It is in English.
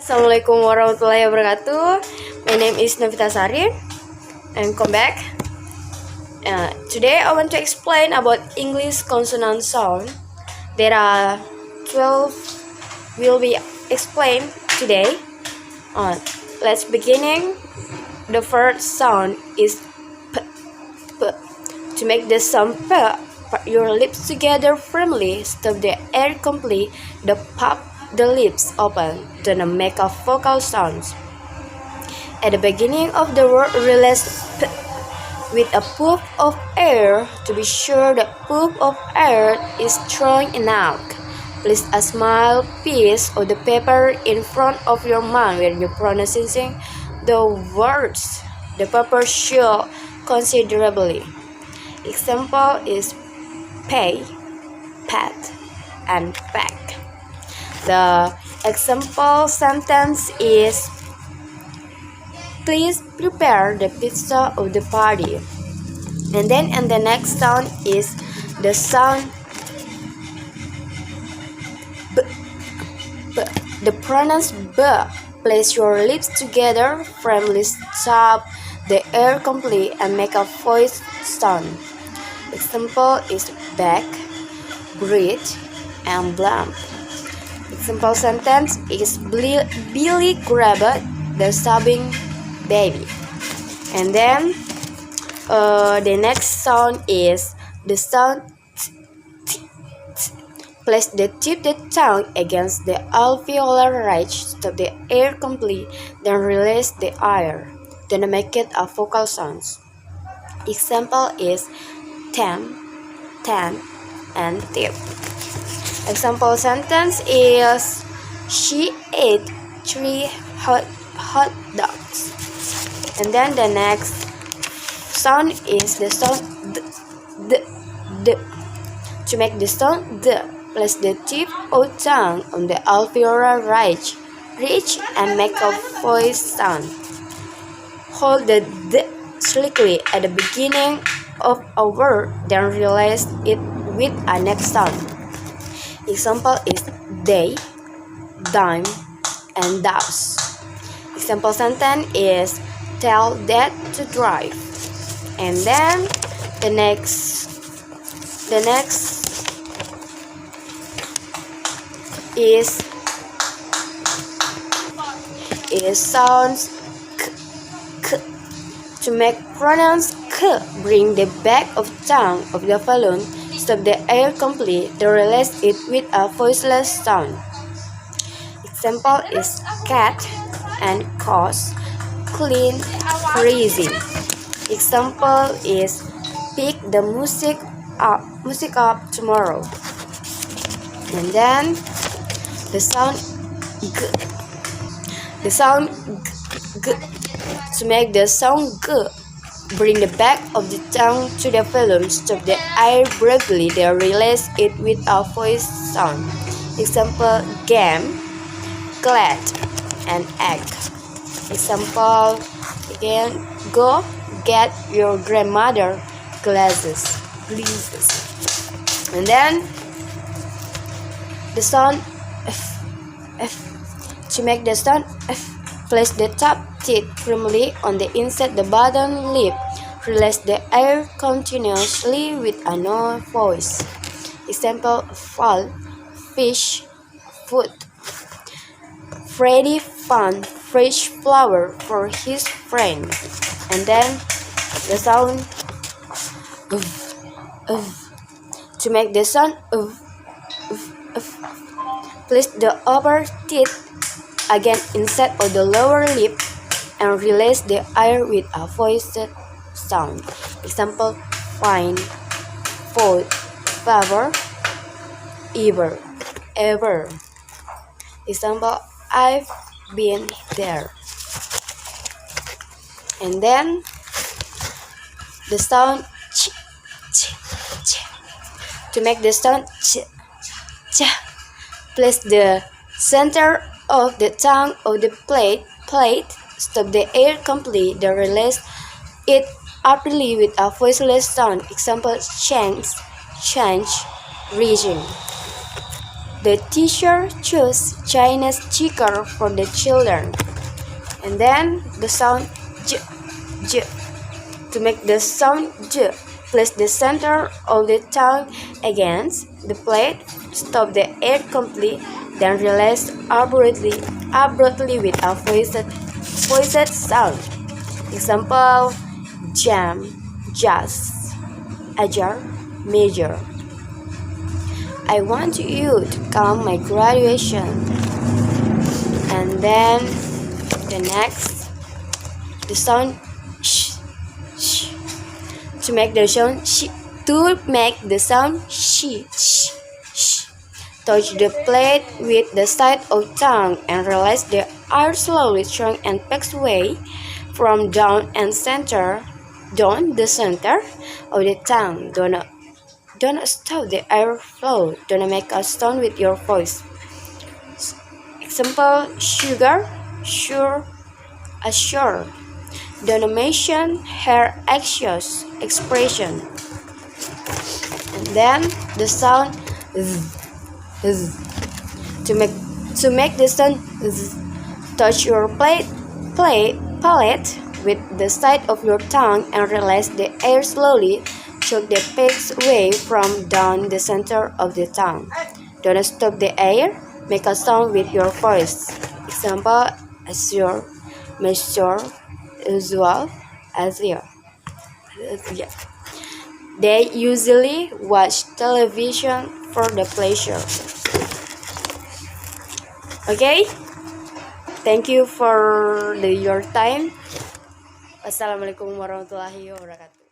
Assalamualaikum warahmatullahi wabarakatuh. My name is Novita Sari and come back. Today I want to explain about English consonant sound. There are 12 will be explained today. Let's beginning. The first sound is p, p. To make the sound p, put your lips together firmly. Stop the air completely. Pop the lips open. Then make a vocal sounds. At the beginning of the word, release p with a puff of air. To be sure the puff of air is strong enough, place a small piece of the paper in front of your mouth when you're pronouncing the words. The paper should considerably. Example is pay, pat, and pack. The example sentence is, please prepare the pizza of the party. And the next sound is the sound b, b. The pronounce b. Place your lips together, firmly stop the air completely and make a voice sound. Example is back, breathe, and blump. Example sentence is Billy grabbed the sobbing baby. And then the next sound is the sound t, t, t. Place the tip of the tongue against the alveolar ridge, stop the air completely, then release the air. Then make it a vocal sound. Example is ten, and tip. Example sentence is, she ate 3 hot dogs. And then the next sound is the sound d. To make the sound d, place the tip of tongue on the alveolar ridge and make a voice sound. Hold the d slightly at the beginning of a word, then release it with a next sound. Example is day, dime, and douse. Example sentence is tell Dad to drive. And then the next is sounds k. To make pronounce k, bring the back of tongue of the balloon, stop the air completely, then release it with a voiceless sound. Example is cat and cause, clean, freezing. Example is pick the music up tomorrow. And then the sound g. The sound g. To make the sound g, bring the back of the tongue to the volume, stop the air briefly, then release it with a voice sound. Example game, glad, and egg. Example again, go get your grandmother glasses. And then the sound f. To make the sound f, place the top teeth firmly on the inside the bottom lip. Release the air continuously with a no voice. Example fall, fish, food. Freddy found fresh flower for his friend. And then the sound To make the sound place the upper teeth again inside of the lower lip and release the air with a voiced sound. Example fine, food, favor, ever. Example I've been there. And then the sound ch. To make the sound ch, place the center of the tongue of the plate, stop the air completely, then release it abruptly with a voiceless sound. Example change, region. The teacher chose Chinese chicker for the children. And then the sound j, j. To make the sound j, place the center of the tongue against the plate, stop the air completely, then release abruptly with a voiced sound. Example: jam, jazz, ajar, major. I want you to come my graduation. And then the next, the sound sh, sh. To make the sound sh, touch the plate with the side of tongue and release the air slowly, strong and pass away from down the center of the tongue. Don't stop the airflow. Don't make a sound with your voice. Example: sugar, sure, assure. Don't mention her anxious expression. And then the sound z. To make the sound z, touch your palate with the side of your tongue and release the air slowly. Choke the pace away from down the center of the tongue. Don't stop the air. Make a sound with your voice. Example: assure, measure, usual, azure. They usually watch television for the pleasure. Okay? Thank you for your time. Wassalamualaikum warahmatullahi wabarakatuh.